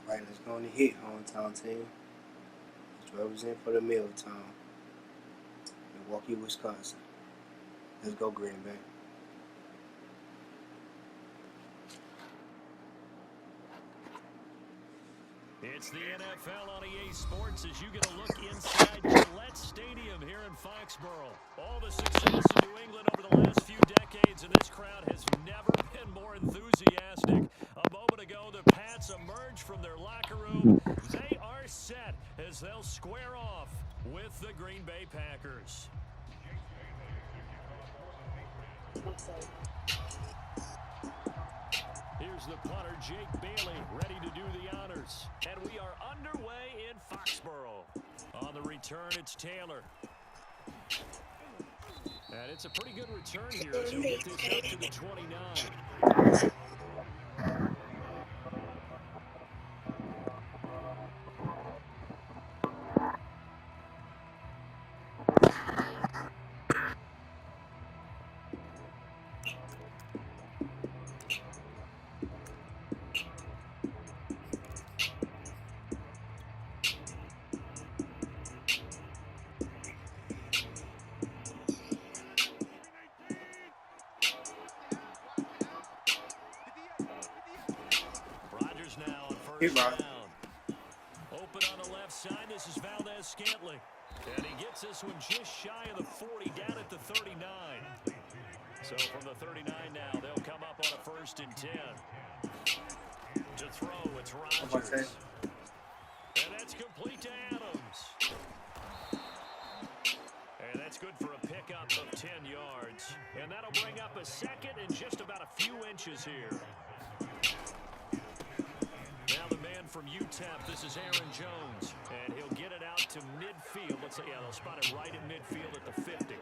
Right, let's go on and hit hometown team. Let's represent for the Milltown, Milwaukee, Wisconsin. Let's go Green Bay. It's the NFL on EA Sports as you get a look inside Gillette Stadium here in Foxborough. All the success in New England over the last few decades, and this crowd has never been more enthusiastic. A moment ago, the Pats emerged from their locker room. They are set as they'll square off with the Green Bay Packers. Here's the punter, Jake Bailey, ready to do the honors. And we are underway in Foxborough. On the return, it's Taylor. And it's a pretty good return here as he'll get this up to the 29. Hit Rob. Open on the left side, this is Valdez-Scantling. And he gets this one just shy of the 40, down at the 39. So from the 39 now, they'll come up on a 1st and 10. To throw, it's Rodgers. And that's complete to Adams. And that's good for a pickup of 10 yards. And that'll bring up a second and just about a few inches here. Now the man from UTEP, this is Aaron Jones, and he'll get it out to midfield. Let's say, yeah, they'll spot it right at midfield at the 50.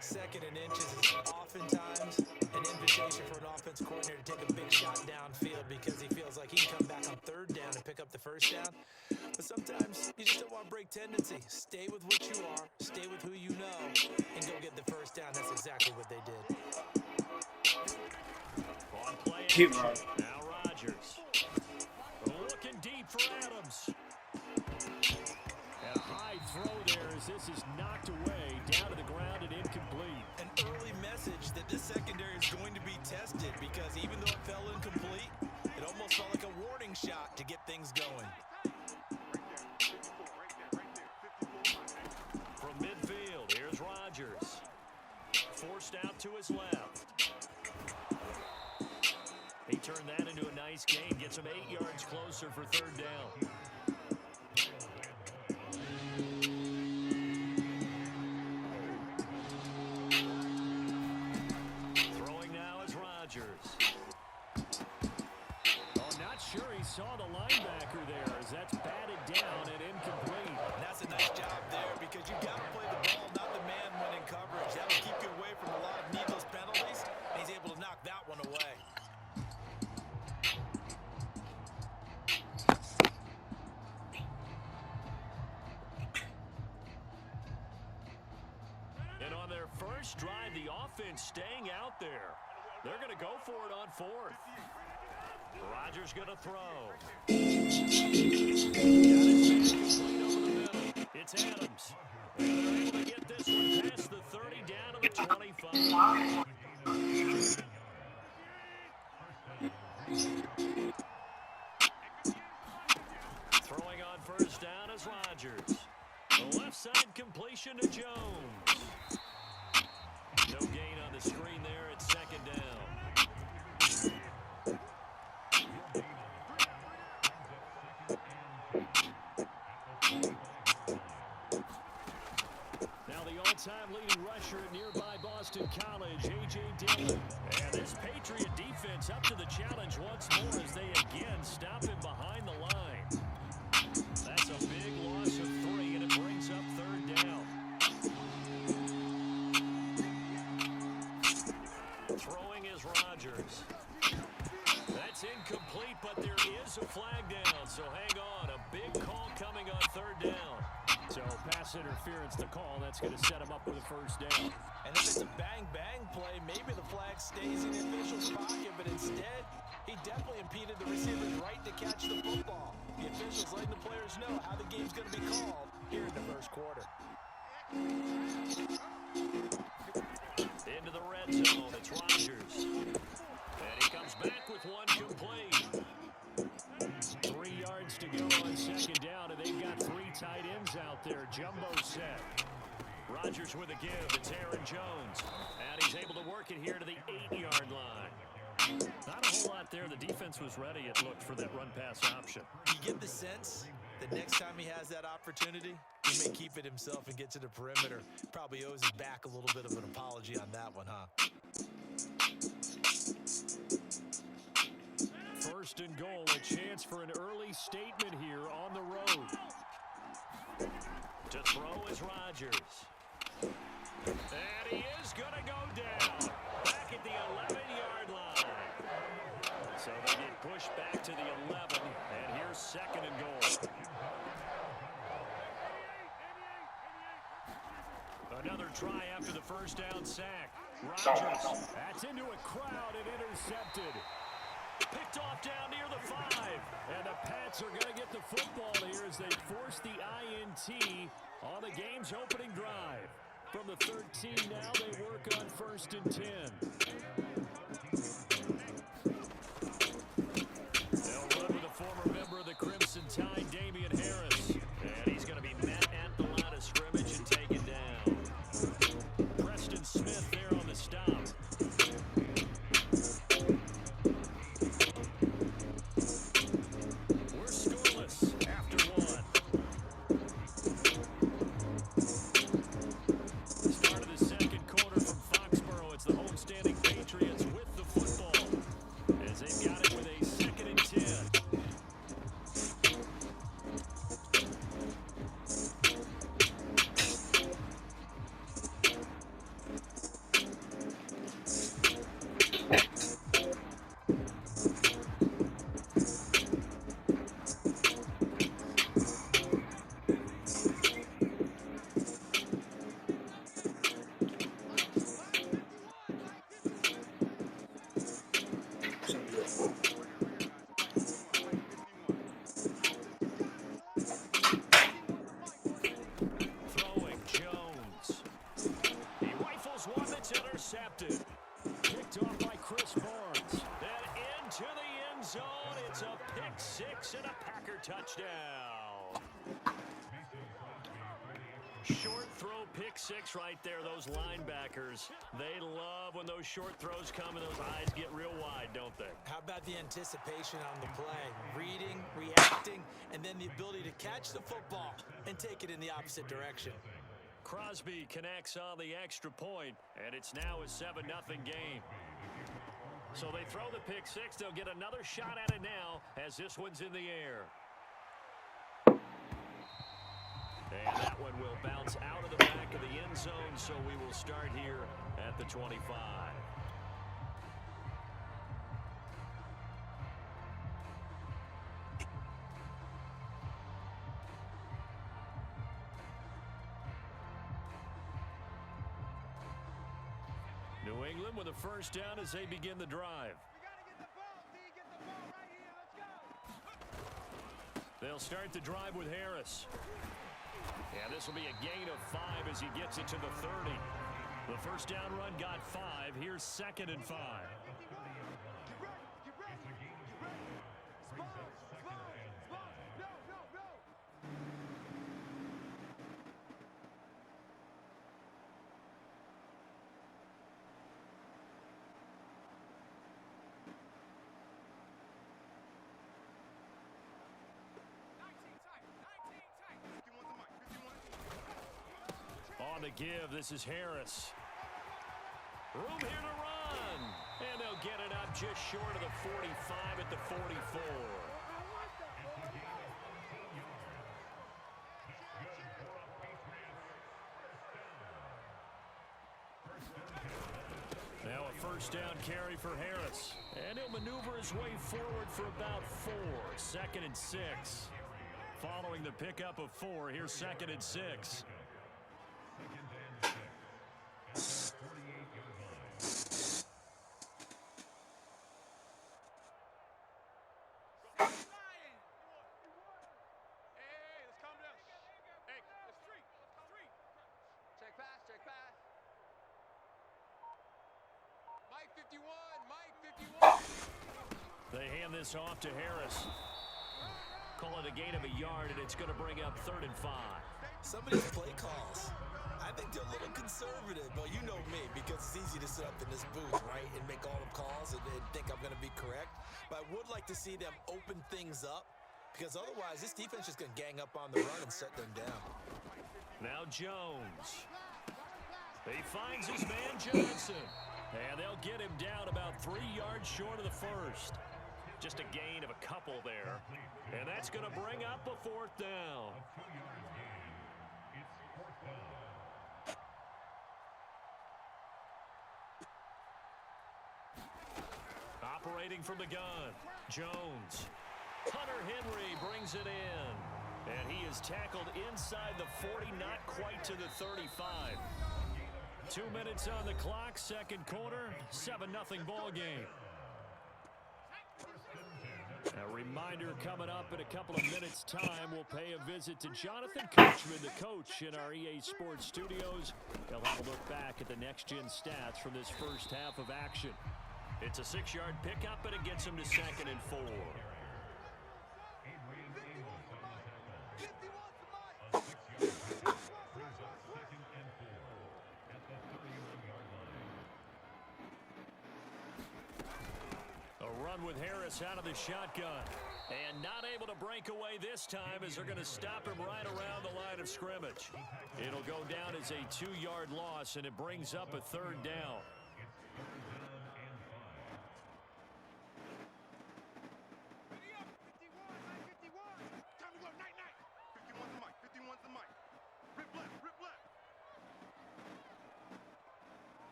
Second and inches is oftentimes an invitation for an offense coordinator to take a big shot downfield because he feels like he can come back on 3rd down and pick up the 1st down. But sometimes you just don't want to break tendency. Stay with what you are, stay with who you know, and go get the 1st down. That's exactly what they did. On play Hit Rob. Now Rodgers. Looking deep for Adams. And a high throw there as this is knocked away, down to the ground and incomplete. An early message that this secondary is going to be tested because even though it fell incomplete, it almost felt like a warning shot to get things going. From midfield, here's Rodgers. Forced out to his left. He turned that into a nice gain, gets him 8 yards closer for 3rd down. Throwing now is Rodgers. Oh, not sure he saw the linebacker there as that's batted down and incomplete. And that's a nice job there because you've got to play the ball, not the man when in coverage. That'll keep you away from a lot of needless penalties, and he's able to knock that one away. And on their first drive, the offense staying out there. They're going to go for it on 4th. Rodgers going to throw. It's Adams. And they're able to get this one past the 30 down to the 25. Throwing on 1st down is Rodgers. The left side completion to Jones. No gain on the screen there at 2nd down. Now the all-time leading rusher at nearby Boston College, A.J. Dillon. And this Patriot defense up to the challenge once more as they again stop him behind the line. That's a big loss of 3, and it brings up 3rd down. Throwing is Rodgers. That's incomplete, but there is a flag down, so hang on. A big call coming on 3rd down. So pass interference to call. That's going to set him up with a 1st down. And if it's a bang-bang play, maybe the flag stays in the official's pocket, but instead, he definitely impeded the receiver's right to catch the football. know how the game's going to be called here in the first quarter. Into the red zone, it's Rodgers. And he comes back with one complete. 3 yards to go on second down, and they've got 3 tight ends out there. Jumbo set. Rodgers with a give. It's Aaron Jones. And he's able to work it here to the 8-yard line. Not a whole lot there. The defense was ready, it looked, for that run-pass option. You get the sense that next time he has that opportunity, he may keep it himself and get to the perimeter. Probably owes his back a little bit of an apology on that one, huh? First and goal, a chance for an early statement here on the road. To throw is Rodgers. And he is going to go down. Back at the 11-yard line. So they get pushed back to the 11, and here's second and goal. Another try after the first down sack. Rodgers, that's into a crowd and intercepted. Picked off down near the 5. And the Pats are going to get the football here as they force the INT on the game's opening drive. From the 13 now, they work on first and 10. They'll run with a former member of the Crimson Tide, Damian Harris. And he's going to be met at the line of scrimmage and taken down. Preston Smith there on the stop. We're scoreless after 1. Start of the second quarter from Foxborough. It's the homestanding Patriots with the football as they've got it with a second and 10. Throwing Jones. He rifles one that's intercepted. Picked off by Chris Barnes. Then into the end zone. It's a pick 6 and a Packer touchdown. Short throw pick 6 right there. Those linebackers, they love when those short throws come and those eyes get real wide, don't they? How about the anticipation on the play? Reading, reacting, and then the ability to catch the football and take it in the opposite direction. Crosby connects on the extra point, and it's now a 7-0 game. So they throw the pick 6. They'll get another shot at it now as this one's in the air. And that one will bounce out of the back of the end zone, so we will start here at the 25. New England with a first down as they begin the drive. They'll start the drive with Harris. And this will be a gain of 5 as he gets it to the 30. The first down run got 5. Here's second and 5. On the give, this is Harris. Room here to run. And they'll get it up just short of the 45 at the 44. Now a first down carry for Harris. And he'll maneuver his way forward for about 4. Second and 6. Following the pickup of 4, here's second and 6. They hand this off to Harris. Call it a gain of a yard, and it's going to bring up 3rd and 5. Some of these play calls, I think they're a little conservative. But you know me, because it's easy to sit up in this booth, right, and make all the calls and think I'm going to be correct. But I would like to see them open things up, because otherwise this defense is going to gang up on the run and set them down. Now Jones. He finds his man Johnson. And they'll get him down about 3 yards short of the first. Just a gain of a couple there. And that's going to bring up a 4th down. Operating from the gun, Jones. Hunter Henry brings it in. And he is tackled inside the 40, not quite to the 35. 2 minutes on the clock, second quarter, 7-0 ball game. A reminder coming up in a couple of minutes' time, we'll pay a visit to Jonathan Coachman, the coach in our EA Sports studios. He'll have a look back at the next-gen stats from this first half of action. It's a 6-yard pickup, and it gets him to 2nd and 4. With Harris out of the shotgun. And not able to break away this time as they're going to stop him right around the line of scrimmage. It'll go down as a 2-yard loss, and it brings up a 3rd down.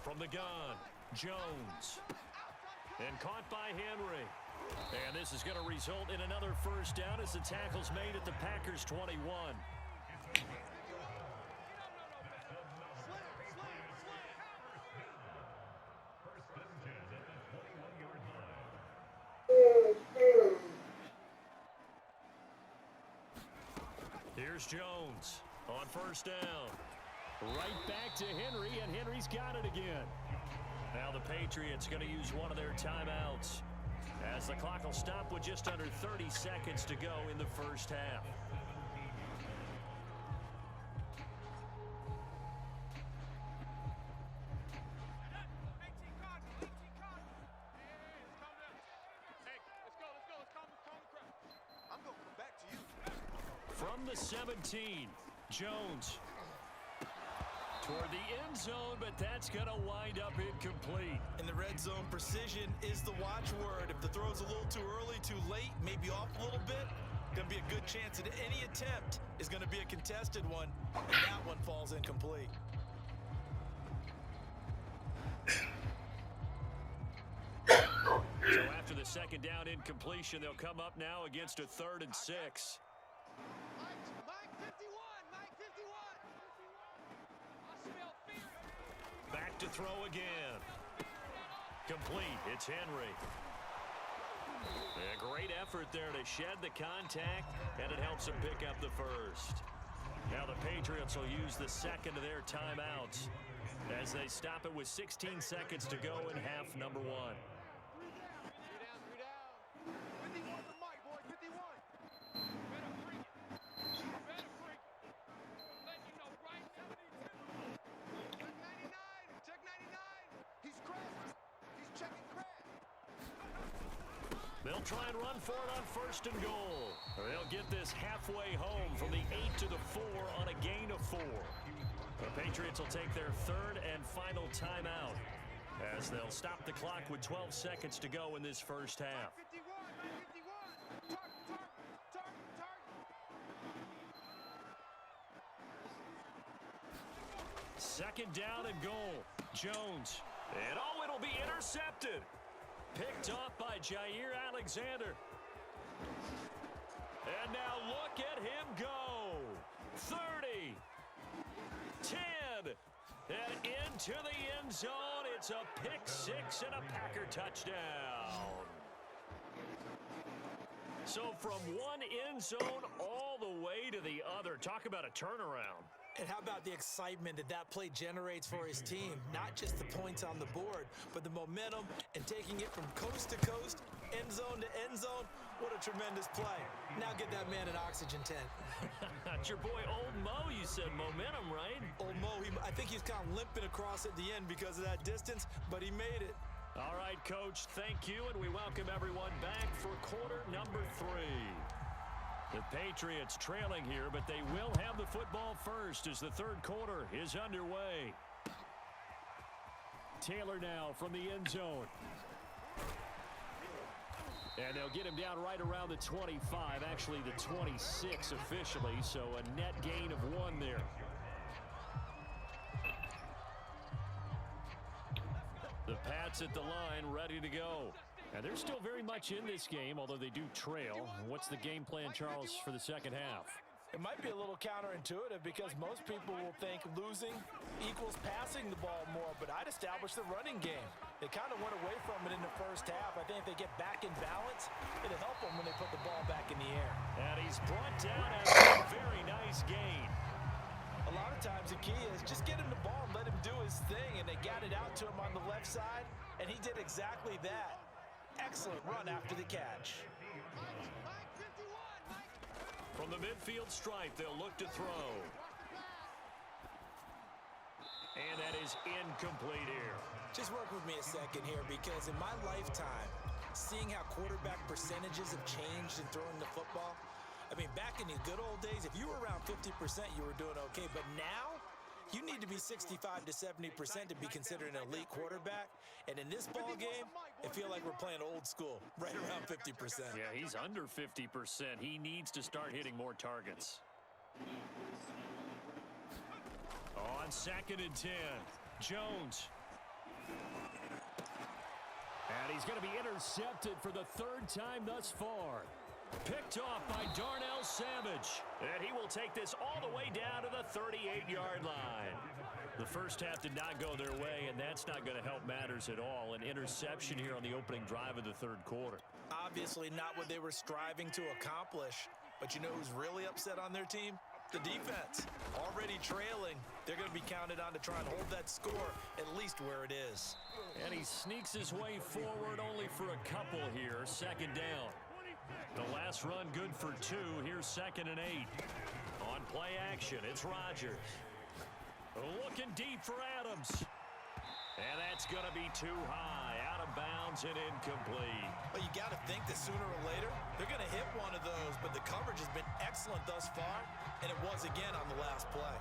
From the gun, Jones. And caught by Henry. And this is going to result in another 1st down as the tackle's made at the Packers' 21. Here's Jones on 1st down. Right back to Henry, and Henry's got it again. Now the Patriots going to use one of their timeouts as the clock will stop with just under 30 seconds to go in the first half. From the 17, Jones. Toward the end zone, but that's going to wind up incomplete. In the red zone, precision is the watchword. If the throw's a little too early, too late, maybe off a little bit, going to be a good chance that any attempt is going to be a contested one, and that one falls incomplete. So after the 2nd down incompletion, they'll come up now against a 3rd and 6. Back to throw again. Complete. It's Henry. A great effort there to shed the contact, and it helps him pick up the first. Now the Patriots will use the 2nd of their timeouts as they stop it with 16 seconds to go in half number 1. They'll try and run for it on 1st and goal. They'll get this halfway home from the 8 to the 4 on a gain of 4. The Patriots will take their 3rd and final timeout as they'll stop the clock with 12 seconds to go in this first half. Second down and goal. Jones. And oh, it'll be intercepted. Picked off by Jair Alexander. And now look at him go. 30. 10. And into the end zone. It's a pick 6 and a Packer touchdown. So from one end zone all the way to the other. Talk about a turnaround. And how about the excitement that that play generates for his team? Not just the points on the board, but the momentum and taking it from coast to coast, end zone to end zone. What a tremendous play. Now get that man an oxygen tent. It's your boy Old Mo, you said momentum, right? Old Mo, I think he's kind of limping across at the end because of that distance, but he made it. All right, Coach, thank you, and we welcome everyone back for quarter number 3. The Patriots trailing here, but they will have the football first as the third quarter is underway. Taylor now from the end zone. And they'll get him down right around the 25, actually the 26 officially, so a net gain of 1 there. The Pats at the line, ready to go. And they're still very much in this game, although they do trail. What's the game plan, Charles, for the second half? It might be a little counterintuitive because most people will think losing equals passing the ball more, but I'd establish the running game. They kind of went away from it in the first half. I think if they get back in balance, it'll help them when they put the ball back in the air. And he's brought down after a very nice gain. A lot of times the key is just get him the ball and let him do his thing, and they got it out to him on the left side, and he did exactly that. Excellent run after the catch. From the midfield stripe, they'll look to throw. And that is incomplete here. Just work with me a second here, because in my lifetime, seeing how quarterback percentages have changed in throwing the football, I mean, back in the good old days, if you were around 50%, you were doing okay. But now, you need to be 65 to 70% to be considered an elite quarterback. And in this ball game, I feel like we're playing old school, right around 50%. Yeah, he's under 50%. He needs to start hitting more targets. On 2nd and 10, Jones. And he's going to be intercepted for the 3rd time thus far. Picked off by Darnell Savage. And he will take this all the way down to the 38-yard line. The first half did not go their way, and that's not going to help matters at all. An interception here on the opening drive of the 3rd quarter. Obviously not what they were striving to accomplish. But you know who's really upset on their team? The defense. Already trailing. They're going to be counted on to try and hold that score at least where it is. And he sneaks his way forward only for a couple here. 2nd down. The last run good for 2. Here's 2nd and 8. On play action, it's Rodgers. Looking deep for Adams. And that's going to be too high. Out of bounds and incomplete. Well, you got to think that sooner or later, they're going to hit one of those. But the coverage has been excellent thus far. And it was again on the last play.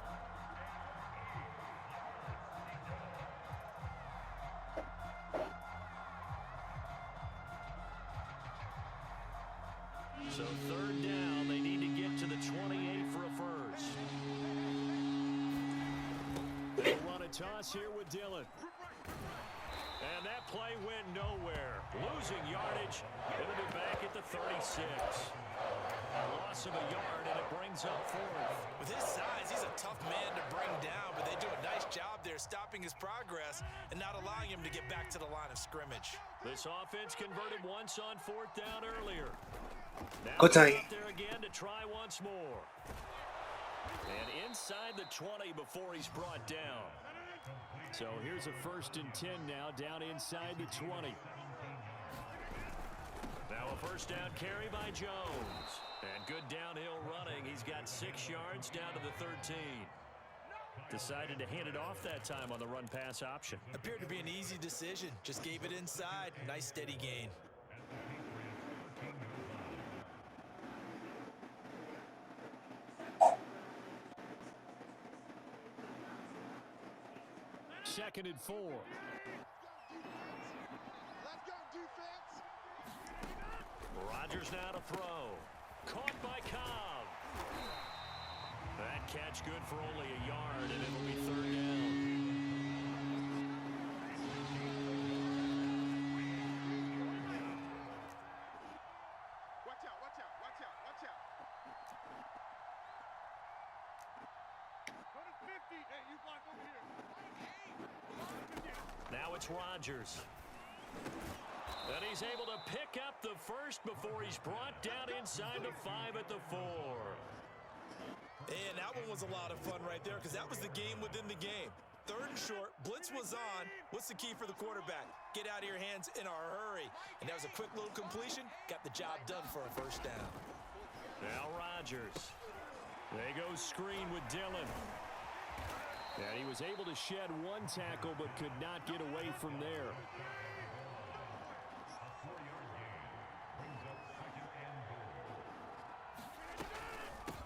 So 3rd down, they need to get to the 28 for a first. They'll run a toss here with Dillon. And that play went nowhere. Losing yardage. It'll be back at the 36. A loss of a yard, and it brings up 4th. With his size, he's a tough man to bring down, but they do a nice job there stopping his progress and not allowing him to get back to the line of scrimmage. This offense converted once on 4th down earlier. Now Good they're time. out there again to try once more. And inside the 20 before he's brought down. So here's a 1st and 10 now, down inside the 20. Now a 1st down carry by Jones. And good downhill running. He's got 6 yards down to the 13. Decided to hand it off that time on the run-pass option. Appeared to be an easy decision. Just gave it inside. Nice steady gain. Second and 4. Rodgers now to throw. Caught by Cobb. That catch good for only a yard, and it'll be 3rd down. Watch out, watch out, watch out, watch out. 150, hey, you block over here. Now it's Rodgers. And he's able to pick up the first before he's brought down inside the 5 at the 4. And that one was a lot of fun right there because that was the game within the game. Third and short, blitz was on. What's the key for the quarterback? Get out of your hands in a hurry. And that was a quick little completion. Got the job done for a first down. Now Rodgers. They go screen with Dillon. And he was able to shed one tackle but could not get away from there.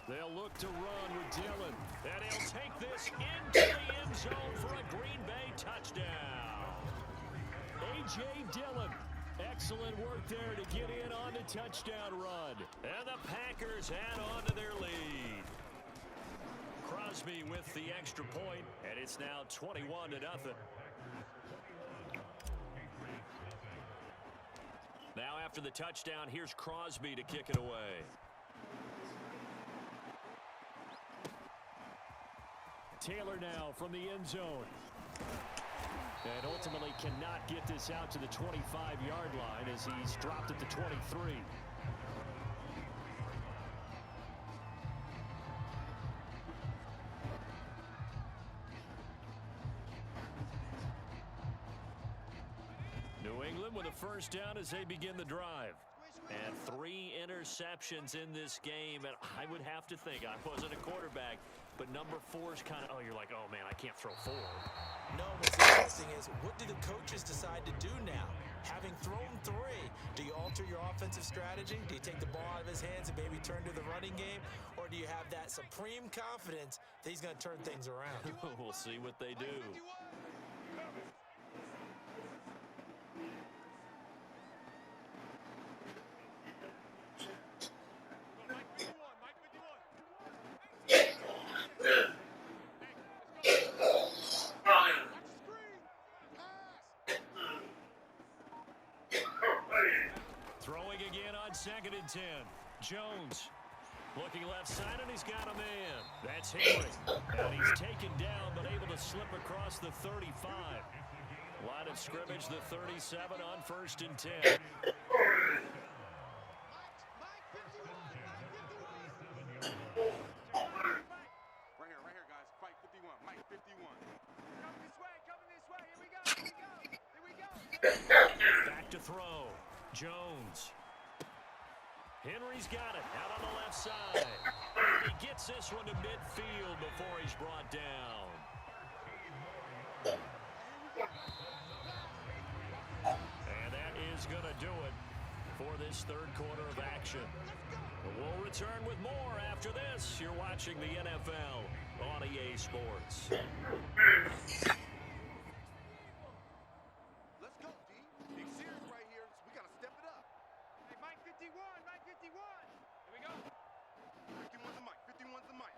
They'll look to run with Dillon. And he'll take this into the end zone for a Green Bay touchdown. A.J. Dillon. Excellent work there to get in on the touchdown run. And the Packers add on to their lead. Crosby with the extra point, and it's now 21-0. Now after the touchdown, here's Crosby to kick it away. Taylor now from the end zone. And ultimately cannot get this out to the 25-yard line as he's dropped at the 23. New England with a first down as they begin the drive. And 3 interceptions in this game, and I would have to think, I wasn't a quarterback, but number 4 is kind of, you're like, oh, man, I can't throw 4. No, what's interesting is, what do the coaches decide to do now? Having thrown 3, do you alter your offensive strategy? Do you take the ball out of his hands and maybe turn to the running game? Or do you have that supreme confidence that he's going to turn things around? We'll see what they do. Throwing again on 2nd and 10. Jones looking left side, and he's got a man. That's Henry. And he's taken down, but able to slip across the 35. Line of scrimmage, the 37 on 1st and 10. Right here, guys. Fight 51. Mike 51. Coming this way. Here we go. Back to throw. Jones. Henry's got it out on the left side. He gets this one to midfield before he's brought down. And that is going to do it for this third quarter of action. We'll return with more after this. You're watching the NFL on EA Sports. Let's go, D. Big series right here. So we got to step it up. Hey, Mike 51. Mike 51. Here we go. 51's the mic. 51's the mic.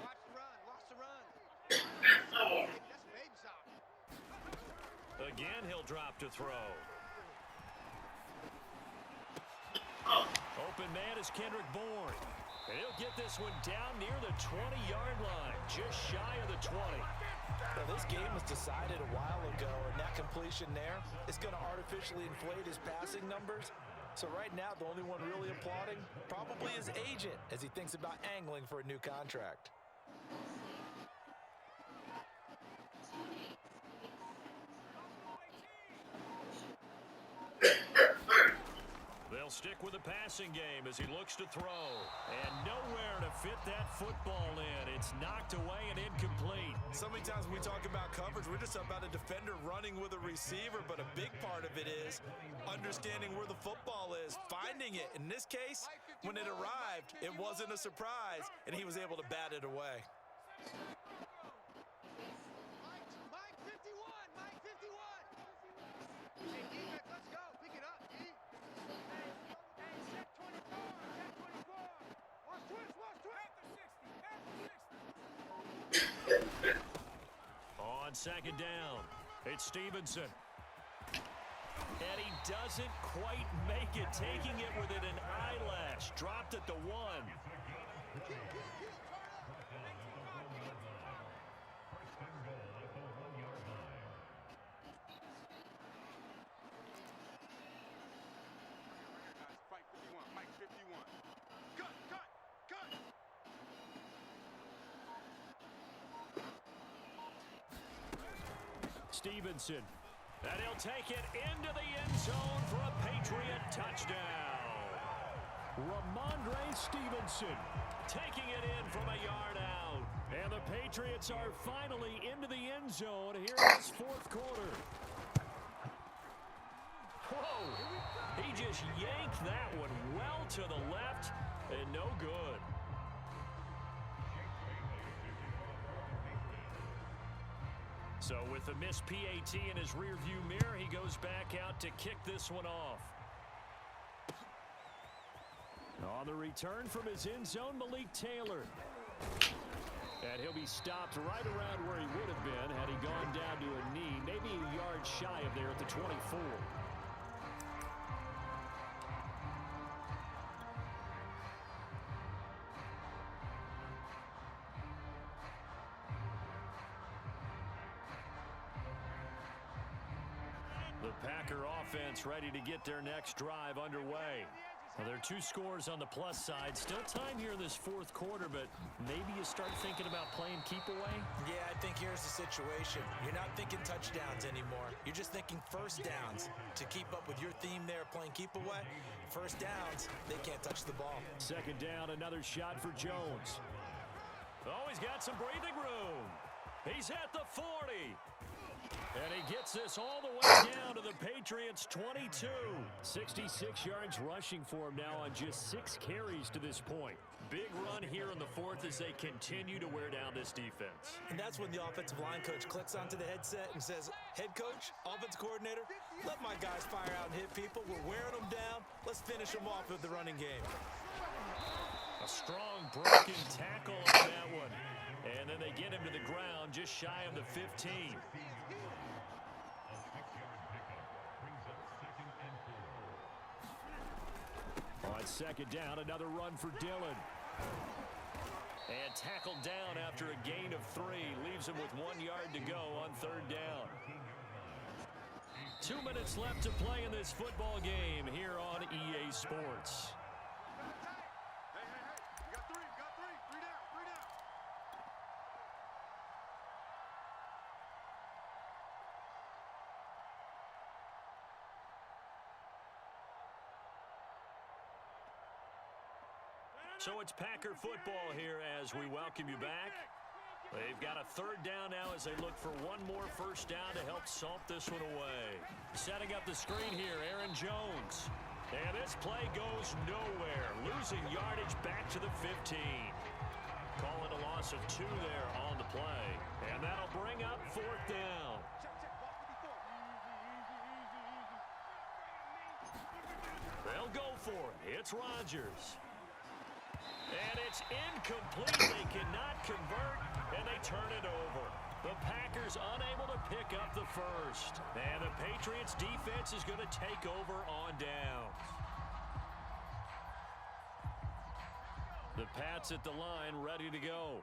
Watch the run. Lost the run. That's baby sock. Again, he'll drop to throw. Open man is Kendrick Bourne. And he'll get this one down near the 20-yard line, just shy of the 20. Now, this game was decided a while ago, and that completion there is going to artificially inflate his passing numbers. So right now, the only one really applauding probably his agent as he thinks about angling for a new contract. They'll stick with the passing game as he looks to throw. And nowhere to fit that football in. It's knocked away and incomplete. So many times when we talk about coverage, we're just about a defender running with a receiver, but a big part of it is understanding where the football is, finding it. In this case, when it arrived, it wasn't a surprise, and he was able to bat it away. Mike 51. Mike 51. Hey, defense, let's go. Pick it up, D. Hey, set 24. Set 24. Watch twist. After 60. On 2nd down, it's Stevenson. And he doesn't quite make it, taking it within an eyelash. Dropped at the 1. Fight 51. Mike 51. Cut. Stevenson. And he'll take it into the end zone for a Patriot touchdown. Ramondre Stevenson taking it in from a yard out. And the Patriots are finally into the end zone here in this fourth quarter. Whoa! He just yanked that one well to the left and no good. So with the missed PAT in his rearview mirror, he goes back out to kick this one off. On the return from his end zone, Malik Taylor. And he'll be stopped right around where he would have been had he gone down to a knee, maybe a yard shy of there at the 24. The Packer offense ready to get their next drive underway. Well, there are 2 scores on the plus side. Still time here in this fourth quarter, but maybe you start thinking about playing keep away? Yeah, I think here's the situation. You're not thinking touchdowns anymore. You're just thinking first downs. To keep up with your theme there, playing keep away, first downs, they can't touch the ball. Second down, another shot for Jones. Oh, he's got some breathing room. He's at the 40. And he gets this all the way down to the Patriots' 22. 66 yards rushing for him now on just 6 carries to this point. Big run here in the fourth as they continue to wear down this defense. And that's when the offensive line coach clicks onto the headset and says, head coach, offense coordinator, let my guys fire out and hit people. We're wearing them down. Let's finish them off with the running game. A strong broken tackle on that one. And then they get him to the ground just shy of the 15. On second down, another run for Dillon. And tackled down after a gain of 3. Leaves him with 1 yard to go on third down. 2 minutes left to play in this football game here on EA Sports. So it's Packer football here as we welcome you back. They've got a third down now as they look for one more first down to help salt this one away. Setting up the screen here, Aaron Jones. And this play goes nowhere. Losing yardage back to the 15. Call it a loss of 2 there on the play. And that'll bring up fourth down. They'll go for it. It's Rodgers. And it's incomplete. They cannot convert, and they turn it over. The Packers unable to pick up the first. And the Patriots defense is going to take over on downs. The Pats at the line ready to go.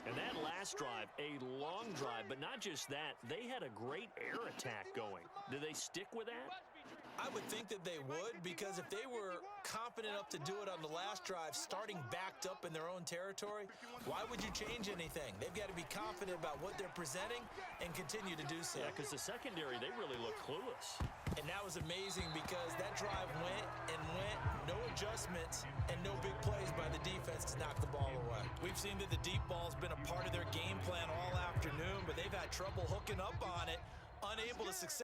And that last drive, a long drive, but not just that. They had a great air attack going. Do they stick with that? I would think that they would, because if they were confident enough to do it on the last drive, starting backed up in their own territory, why would you change anything? They've got to be confident about what they're presenting and continue to do so. Yeah, because the secondary, they really look clueless. And that was amazing because that drive went and went, no adjustments, and no big plays by the defense to knock the ball away. We've seen that the deep ball's been a part of their game plan all afternoon, but they've had trouble hooking up on it, unable to successfully